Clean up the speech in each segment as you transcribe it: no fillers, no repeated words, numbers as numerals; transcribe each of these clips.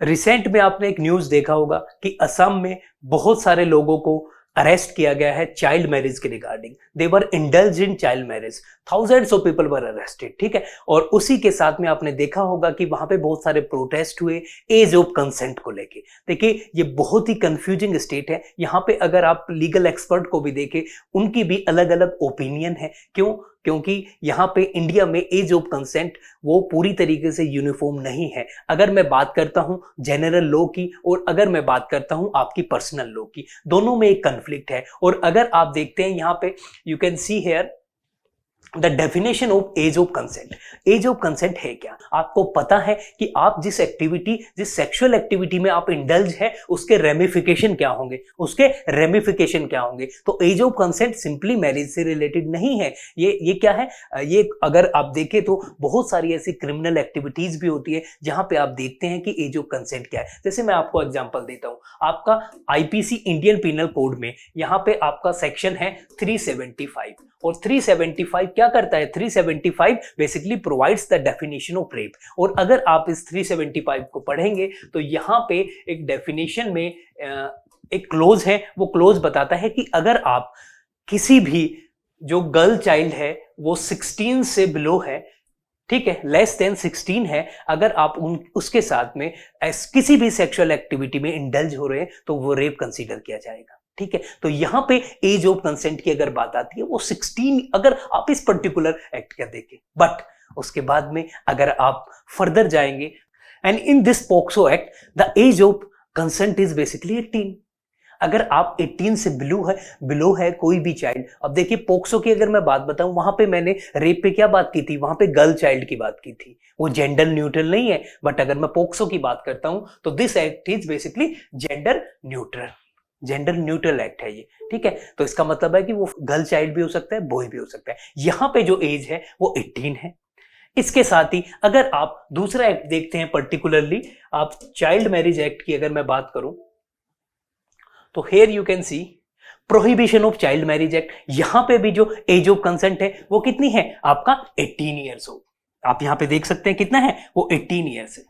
Recent में आपने एक न्यूज देखा होगा कि असम में बहुत सारे लोगों को अरेस्ट किया गया है चाइल्ड मैरिज के regarding. They were indulge in child marriage, thousands of people were arrested, ठीक है। और उसी के साथ में आपने देखा होगा कि वहां पे बहुत सारे प्रोटेस्ट हुए एज ऑफ कंसेंट को लेके। देखिए ये बहुत ही कंफ्यूजिंग स्टेट है। यहाँ पे अगर आप लीगल एक्सपर्ट को भी देखें, उनकी भी अलग अलग ओपिनियन है। क्यों? क्योंकि यहाँ पे इंडिया में एज ऑफ कंसेंट वो पूरी तरीके से यूनिफॉर्म नहीं है। अगर मैं बात करता हूँ जनरल लॉ की और अगर मैं बात करता हूँ आपकी पर्सनल लॉ की, दोनों में एक कन्फ्लिक्ट है। और अगर आप देखते हैं यहाँ पे you can see here the definition of age of consent. Age of consent है क्या? आपको पता है कि आप जिस एक्टिविटी, जिस सेक्सुअल एक्टिविटी में आप इंडल्ज है, उसके रेमिफिकेशन क्या होंगे, उसके रेमिफिकेशन क्या होंगे। तो age of consent simply marriage से रिलेटेड नहीं है। ये क्या है? ये अगर आप देखें तो बहुत सारी ऐसी क्रिमिनल एक्टिविटीज भी होती है जहां पे आप देखते हैं कि एज ऑफ कंसेंट क्या है। जैसे मैं आपको एग्जांपल देता हूं, आपका आईपीसी इंडियन पिनल कोड में यहाँ पे आपका सेक्शन है 375 और 375 क्या करता है? 375 basically provides the definition of rape. और अगर आप इस 375 को पढ़ेंगे तो यहाँ पे एक डेफिनेशन में एक क्लोज है, वो क्लोज बताता है कि अगर आप किसी भी जो गर्ल चाइल्ड है वो 16 से बिलो है, ठीक है, लेस देन 16 है, अगर आप उसके साथ में किसी भी सेक्सुअल एक्टिविटी में इंडल्ज हो रहे हैं तो वो रेप कंसीडर किया जाएगा, ठीक है। तो यहां पे एज ऑफ कंसेंट की अगर बात आती है वो 16, अगर आप इस पर्टिकुलर एक्ट का देखें। बट उसके बाद में अगर आप फर्दर जाएंगे and in this POCSO act the age of consent is basically 18। अगर आप 18 से बिलो है कोई भी चाइल्ड। अब देखिए पोक्सो की अगर मैं बात बताऊं, वहां पे मैंने रेप पे क्या बात की थी? वहां पे गर्ल चाइल्ड की बात की थी, वो जेंडर न्यूट्रल नहीं है। बट अगर मैं पोक्सो की बात करता हूं तो this act is basically gender neutral, gender neutral act है ये, ठीक है। तो इसका मतलब है कि वो गर्ल चाइल्ड भी हो सकता है, बॉय भी हो सकता है। यहां पे जो एज है वो 18 है। इसके साथ ही अगर आप दूसरा एक्ट देखते हैं, पर्टिकुलरली आप चाइल्ड मैरिज एक्ट की अगर मैं बात करूं तो here you can see prohibition of child marriage act. यहां पे भी जो एज ऑफ कंसेंट है वो कितनी है? आपका 18 ईयर्स हो। आप यहां पे देख सकते हैं कितना है, वो 18 ईयर्स है,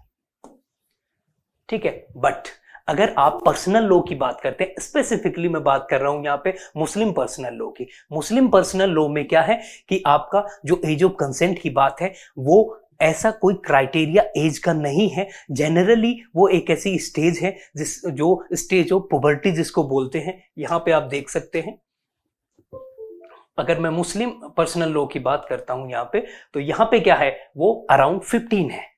ठीक है। बट अगर आप पर्सनल लॉ की बात करते हैं, स्पेसिफिकली मैं बात कर रहा हूं यहां पे मुस्लिम पर्सनल लॉ की। मुस्लिम पर्सनल लॉ में क्या है कि आपका जो एज ऑफ कंसेंट की बात है वो ऐसा कोई क्राइटेरिया एज का नहीं है। जनरली वो एक ऐसी स्टेज है जो स्टेज ऑफ पुबर्टी जिसको बोलते हैं। यहां पे आप देख सकते हैं, अगर मैं मुस्लिम पर्सनल लॉ की बात करता हूं यहां पे, तो यहां पे क्या है, वो अराउंड 15 है।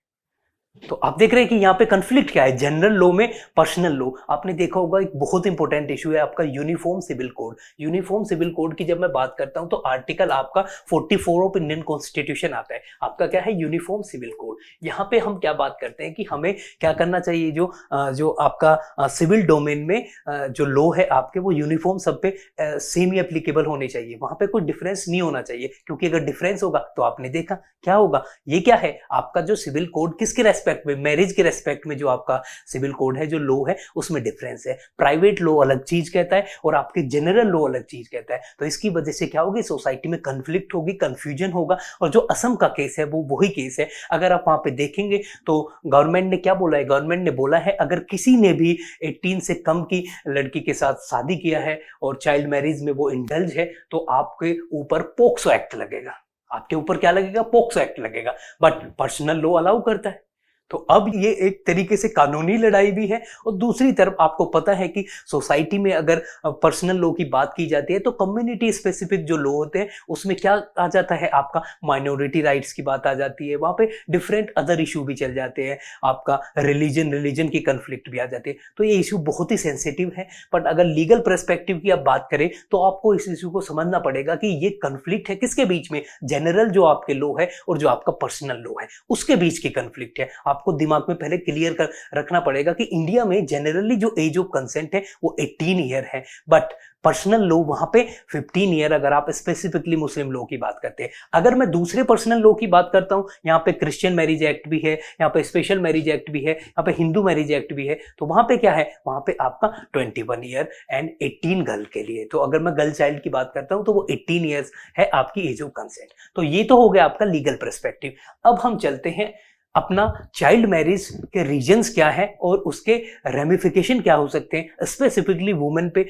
तो आप देख रहे हैं कि यहाँ पे कंफ्लिक्ट क्या है, जनरल लॉ में पर्सनल लॉ। आपने देखा होगा एक बहुत इंपॉर्टेंट इशू है आपका uniform civil code. Uniform civil code की जब मैं बात करता हूं तो आर्टिकल आपका 44 ऑफ इंडियन कॉन्स्टिट्यूशन आता है। आपका क्या है? Uniform civil code. यहाँ पे हम क्या बात करते हैं कि हमें क्या करना चाहिए, जो आपका सिविल डोमेन में जो लॉ है आपके, वो यूनिफॉर्म सब पे सेम ही एप्लीकेबल होने चाहिए। वहां पे कोई डिफरेंस नहीं होना चाहिए, क्योंकि अगर डिफरेंस होगा तो आपने देखा क्या होगा। ये क्या है आपका जो सिविल कोड, किसके रेस्पेक्ट में? मैरिज के रेस्पेक्ट में जो आपका सिविल कोड है, जो लॉ है, उसमें डिफरेंस है। प्राइवेट लॉ अलग चीज कहता है और आपके जनरल लॉ अलग चीज कहता है। तो इसकी वजह से क्या होगी, सोसाइटी में कंफ्लिक्ट होगी, कंफ्यूजन होगा। और जो असम का केस है वो वही केस है। अगर आप वहां पे देखेंगे तो गवर्नमेंट ने क्या बोला है? गवर्नमेंट ने बोला है अगर किसी ने भी 18 से कम की लड़की के साथ शादी किया है और चाइल्ड मैरिज में वो इंडल्ज है तो आपके ऊपर पोक्सो एक्ट लगेगा। आपके ऊपर क्या लगेगा? पोक्सो एक्ट लगेगा। बट पर्सनल लॉ अलाउ करता है। तो अब ये एक तरीके से कानूनी लड़ाई भी है। और दूसरी तरफ आपको पता है कि सोसाइटी में अगर पर्सनल लॉ की बात की जाती है तो कम्युनिटी स्पेसिफिक जो लॉ होते हैं उसमें क्या आ जाता है, आपका माइनॉरिटी राइट्स की बात आ जाती है। वहां पे डिफरेंट अदर इशू भी चल जाते हैं, आपका रिलीजन की कंफ्लिक्ट भी आ जाती है। तो ये इशू बहुत ही सेंसिटिव है। बट अगर लीगल पर्सपेक्टिव की आप बात करें तो आपको इस इशू को समझना पड़ेगा कि ये कंफ्लिक्ट है किसके बीच में? जनरल जो आपके लॉ है और जो आपका पर्सनल लॉ है उसके बीच की कंफ्लिक्ट है। आपको दिमाग में पहले क्लियर कर रखना पड़ेगा कि इंडिया में जनरली जो एज ऑफ कंसेंट है वो 18 ईयर है, बट पर्सनल लॉ वहां पे 15 ईयर, अगर आप स्पेसिफिकली मुस्लिम लॉ की बात करते हैं। अगर मैं दूसरे पर्सनल लॉ की बात करता हूं, यहाँ पे क्रिश्चियन मैरिज एक्ट भी है, यहाँ पे स्पेशल मैरिज एक्ट भी है, यहाँ पे हिंदू मैरिज एक्ट भी है। तो वहां पे क्या है, वहां पे आपका 21 ईयर एंड 18 गर्ल के लिए। तो अगर मैं गर्ल चाइल्ड की बात करता हूं तो वो 18 ईयर्स है आपकी एज ऑफ कंसेंट। तो ये तो हो गया आपका लीगल पर्सपेक्टिव। अब हम चलते हैं अपना चाइल्ड मैरिज के रीजंस क्या है और उसके रेमिफिकेशन क्या हो सकते हैं स्पेसिफिकली वुमेन पे,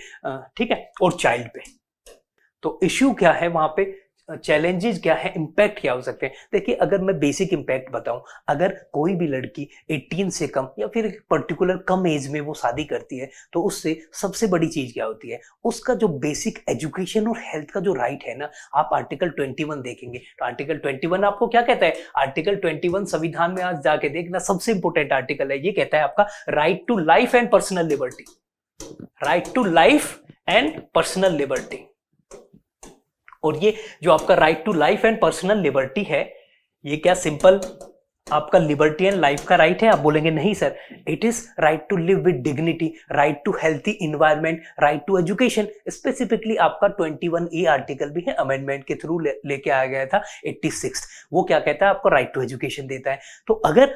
ठीक है, और चाइल्ड पे। तो इश्यू क्या है वहां पे, चैलेंजेस क्या है, इंपैक्ट क्या हो सकते हैं। देखिए अगर मैं बेसिक इंपैक्ट बताऊं, अगर कोई भी लड़की 18 से कम या फिर पर्टिकुलर कम एज में वो शादी करती है तो उससे सबसे बड़ी चीज क्या होती है, उसका जो बेसिक एजुकेशन और हेल्थ का जो राइट है ना। आप आर्टिकल 21 देखेंगे तो आर्टिकल 21 आपको क्या कहता है, आर्टिकल 21 संविधान में आज जाके देखना सबसे इंपॉर्टेंट आर्टिकल है। ये कहता है आपका right to life and personal liberty, right to life and personal liberty. और ये जो आपका right to life and personal liberty है, ये क्या सिंपल आपका लिबर्टी एंड लाइफ का राइट है? आप बोलेंगे नहीं sir, it is right to live with dignity, right to healthy environment, right to education. Specifically आपका 21A आर्टिकल भी है, अमेंडमेंट के थ्रू लेके आया गया था 86। वो क्या कहता है, आपको राइट टू एजुकेशन देता है। तो अगर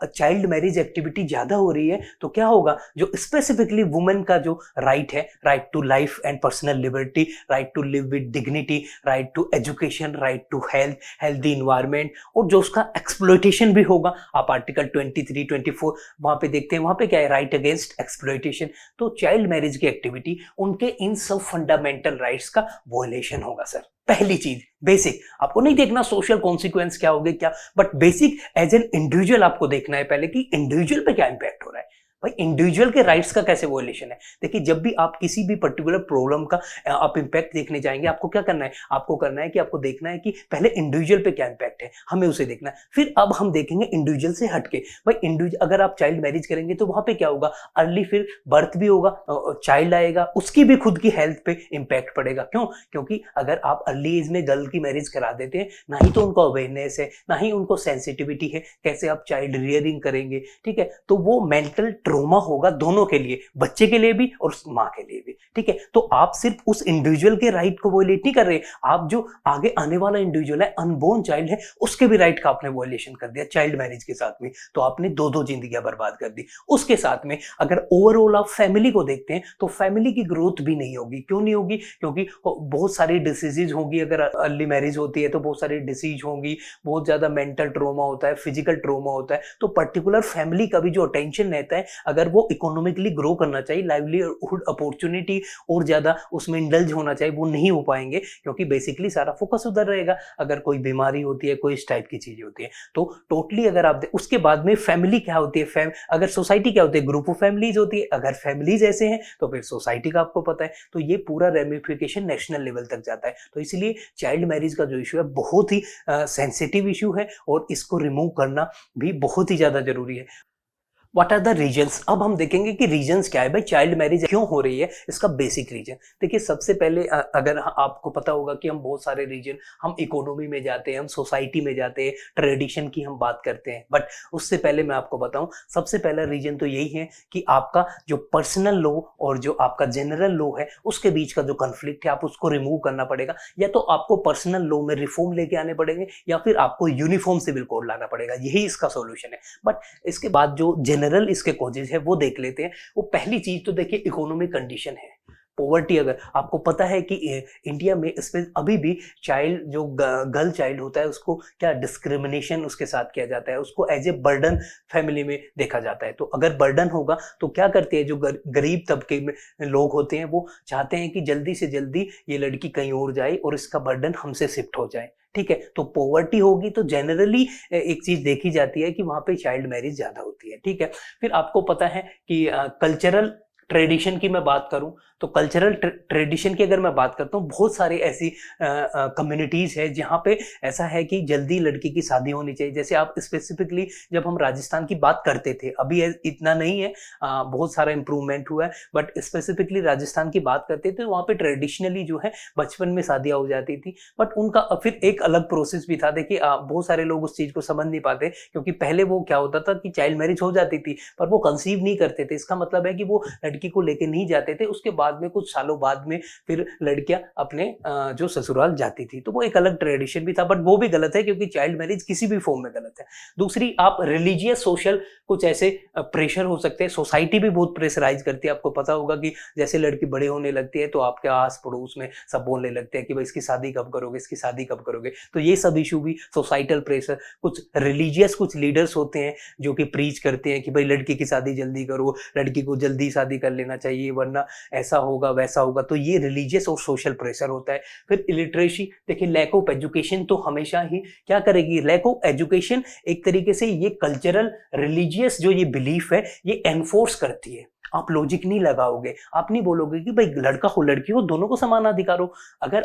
चाइल्ड मैरिज एक्टिविटी ज्यादा हो रही है तो क्या होगा, जो स्पेसिफिकली वुमेन का जो राइट है, right to life and personal liberty, right to live with dignity, right to education, right to health, healthy environment, और जो उसका एक्सप्लॉयटेशन भी होगा, आप आर्टिकल 23, 24 वहां पे देखते हैं, वहां पे क्या है, राइट अगेंस्ट एक्सप्लॉयटेशन। तो चाइल्ड मैरिज की एक्टिविटी उनके इन सब फंडामेंटल राइट्स का वॉयलेशन होगा सर। पहली चीज बेसिक, आपको नहीं देखना सोशल कॉन्सिक्वेंस क्या होगे क्या, but basic as an individual आपको देखना है पहले कि इंडिविजुअल पे क्या इंपैक्ट हो रहा है। भाई इंडिविजुअल के राइट्स का कैसे वॉयलेशन है। देखिए जब भी आप किसी भी पर्टिकुलर प्रॉब्लम का आप इंपैक्ट देखने जाएंगे, आपको क्या करना है, आपको करना है कि आपको देखना है कि पहले इंडिविजुअल पे क्या इंपैक्ट है, हमें उसे देखना है। फिर अब हम देखेंगे इंडिविजुअल से हटके। भाई इंडिविजुअल, अगर आप चाइल्ड मैरिज करेंगे तो वहां पे क्या होगा, अर्ली फिर बर्थ भी होगा, चाइल्ड आएगा, उसकी भी खुद की हेल्थ पे इंपैक्ट पड़ेगा। क्यों? क्योंकि अगर आप अर्ली एज में गर्ल की मैरिज करा देते हैं, ना ही तो उनको अवेयरनेस है, ना ही उनको सेंसिटिविटी है कैसे आप चाइल्ड रियरिंग करेंगे, ठीक है, तो वो मेंटल ट्रोमा होगा दोनों के लिए, बच्चे के लिए भी और मां के लिए भी, ठीक है। तो आप सिर्फ उस इंडिविजुअल के राइट को वॉयलेट नहीं कर रहे, आप जो आगे आने वाला इंडिविजुअल है, अनबोर्न चाइल्ड है, उसके भी राइट का आपने वॉयलेशन कर दिया चाइल्ड मैरिज के साथ में। तो आपने दो जिंदगियां बर्बाद कर दी। उसके साथ में अगर ओवरऑल आप फैमिली को देखते हैं तो फैमिली की ग्रोथ भी नहीं होगी। क्यों नहीं होगी? क्योंकि बहुत सारी डिसीजेज होंगी। अगर अर्ली मैरिज होती है तो बहुत सारी डिसीज होंगी, बहुत ज्यादा मेंटल ट्रोमा होता है, फिजिकल ट्रोमा होता है। तो पर्टिकुलर फैमिली का भी जो अटेंशन रहता है, अगर वो इकोनॉमिकली ग्रो करना चाहिए, लाइवलीहुड अपॉर्चुनिटी और ज्यादा उसमें इंडल्ज होना चाहिए, वो नहीं हो पाएंगे क्योंकि बेसिकली सारा फोकस उधर रहेगा। अगर कोई बीमारी होती है, कोई इस टाइप की चीजें होती है, तो टोटली अगर आप उसके बाद में फैमिली क्या होती है, अगर सोसाइटी क्या होती है, ग्रुप ऑफ फैमिलीज होती है। अगर फैमिलीज ऐसे हैं तो फिर सोसाइटी का आपको पता है। तो ये पूरा रेमिफिकेशन नेशनल लेवल तक जाता है। तो इसलिए चाइल्ड मैरिज का जो इशू है बहुत ही सेंसिटिव इशू है और इसको रिमूव करना भी बहुत ही ज्यादा जरूरी है। What are the reasons? अब हम देखेंगे कि रीजंस क्या है, भाई चाइल्ड मैरिज क्यों हो रही है, इसका बेसिक रीजन। देखिए सबसे पहले अगर आपको पता होगा कि हम बहुत सारे रीजन, हम इकोनॉमी में जाते हैं, हम सोसाइटी में जाते हैं, ट्रेडिशन की हम बात करते हैं, बट उससे पहले मैं आपको बताऊं, सबसे पहला रीजन तो यही है कि आपका जो पर्सनल लॉ और जो आपका जनरल लॉ है उसके बीच का जो कन्फ्लिक्ट है, आप उसको रिमूव करना पड़ेगा। या तो आपको पर्सनल लॉ में रिफॉर्म लेके आने पड़ेंगे या फिर आपको यूनिफॉर्म सिविल कोड लाना पड़ेगा। यही इसका सॉल्यूशन है। बट इसके बाद जो जनरल इसके कॉजेज है वो देख लेते हैं। वो पहली चीज तो देखिए इकोनॉमिक कंडीशन है, पॉवर्टी। अगर आपको पता है कि इंडिया में इसमें अभी भी चाइल्ड जो गर्ल चाइल्ड होता है उसको क्या डिस्क्रिमिनेशन उसके साथ किया जाता है, उसको एज ए बर्डन फैमिली में देखा जाता है। तो अगर बर्डन होगा तो क्या करते हैं जो गरीब तबके में लोग होते हैं, वो चाहते हैं कि जल्दी से जल्दी ये लड़की कहीं और जाए और इसका बर्डन हमसे शिफ्ट हो जाए, ठीक है। तो पॉवर्टी होगी तो जनरली एक चीज देखी जाती है कि वहां पे चाइल्ड मैरिज ज्यादा होती है, ठीक है। फिर आपको पता है कि कल्चरल ट्रेडिशन की मैं बात करूं तो कल्चरल ट्रेडिशन की अगर मैं बात करता हूँ, बहुत सारी ऐसी कम्युनिटीज है जहाँ पे ऐसा है कि जल्दी लड़की की शादी होनी चाहिए। जैसे आप स्पेसिफिकली जब हम राजस्थान की बात करते थे, अभी इतना नहीं है, बहुत सारा इंप्रूवमेंट हुआ है, बट स्पेसिफिकली राजस्थान की बात करते थे तो वहाँ पे ट्रेडिशनली जो है बचपन में शादियाँ हो जाती थी। बट उनका फिर एक अलग प्रोसेस भी था। देखिए बहुत सारे लोग उस चीज को समझ नहीं पाते क्योंकि पहले वो क्या होता था कि चाइल्ड मैरिज हो जाती थी पर वो कंसीव नहीं करते थे। इसका मतलब है कि वो लड़की लड़की को लेके नहीं जाते थे, उसके बाद में कुछ सालों बाद में फिर लड़कियां अपने जो ससुराल जाती थी, तो वो एक अलग ट्रेडिशन भी था, बट वो भी गलत है क्योंकि चाइल्ड मैरिज किसी भी फॉर्म में गलत है। दूसरी, आप रिलीजियस सोशल कुछ ऐसे प्रेशर हो सकते हैं, सोसाइटी भी बहुत प्रेशराइज करती है। आपको पता होगा कि जैसे लड़की बड़े होने लगती है तो आपके आस पड़ोस में सब बोलने लगते हैं कि भाई इसकी शादी कब करोगे, इसकी शादी कब करोगे। तो ये सब इशू भी, सोसाइटल प्रेशर, कुछ रिलीजियस कुछ लीडर्स होते हैं जो कि प्रीच करते हैं कि भाई लड़की की शादी जल्दी करो, लड़की को जल्दी शादी कर लेना चाहिए वरना ऐसा होगा वैसा होगा। तो ये रिलीजियस और सोशल प्रेशर होता है। फिर इलिटरेसी, देखिए लैक ऑफ एजुकेशन तो हमेशा ही क्या करेगी, लैक ऑफ एजुकेशन एक तरीके से ये कल्चरल रिलीजियस जो ये बिलीफ है ये एनफोर्स करती है। आप लॉजिक नहीं लगाओगे, आप नहीं बोलोगे कि भाई लड़का हो लड़की हो दोनों को समान अधिकार हो। अगर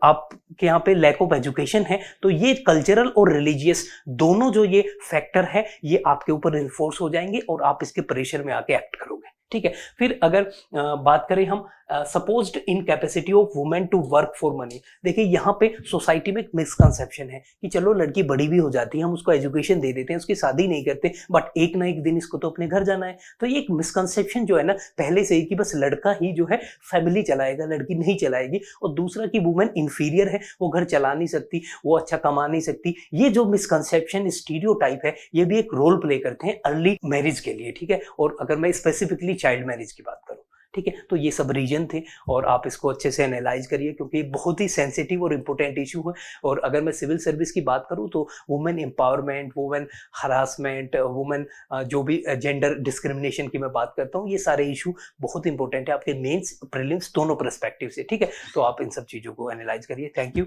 आपके यहाँ पे लैक ऑफ एजुकेशन है तो ये कल्चरल और रिलीजियस दोनों जो ये फैक्टर है ये आपके ऊपर इन्फोर्स हो जाएंगे और आप इसके प्रेशर में आके एक्ट करोगे, ठीक है। फिर अगर बात करें हम supposed incapacity of women to work for money, देखिए यहाँ पे सोसाइटी में एक मिसकंसेप्शन है कि चलो लड़की बड़ी भी हो जाती है, हम उसको एजुकेशन दे देते हैं, उसकी शादी नहीं करते, बट एक ना एक दिन इसको तो अपने घर जाना है। तो ये एक मिसकंसेप्शन जो है ना पहले से ही कि बस लड़का ही जो है फैमिली चलाएगा, लड़की नहीं चलाएगी। और दूसरा कि वुमेन इंफीरियर है, वो घर चला नहीं सकती, वो अच्छा कमा नहीं सकती। ये जो मिसकंसेप्शन स्टीरियोटाइप है ये भी एक रोल प्ले करते हैं अर्ली मैरिज के लिए, ठीक है। और अगर मैं स्पेसिफिकली चाइल्ड मैरिज की बात करूं, ठीक है, तो ये सब रीजन थे और आप इसको अच्छे से एनालाइज करिए क्योंकि बहुत ही सेंसिटिव और इम्पोर्टेंट इशू है। और अगर मैं सिविल सर्विस की बात करूं तो women empowerment, women harassment, women जो भी जेंडर डिस्क्रिमिनेशन की मैं बात करता हूं, ये सारे इशू बहुत इंपॉर्टेंट है आपके मेंस प्रीलिम्स दोनों पर्सपेक्टिव से, ठीक है। तो आप इन सब चीज़ों को एनालाइज करिए। Thank you.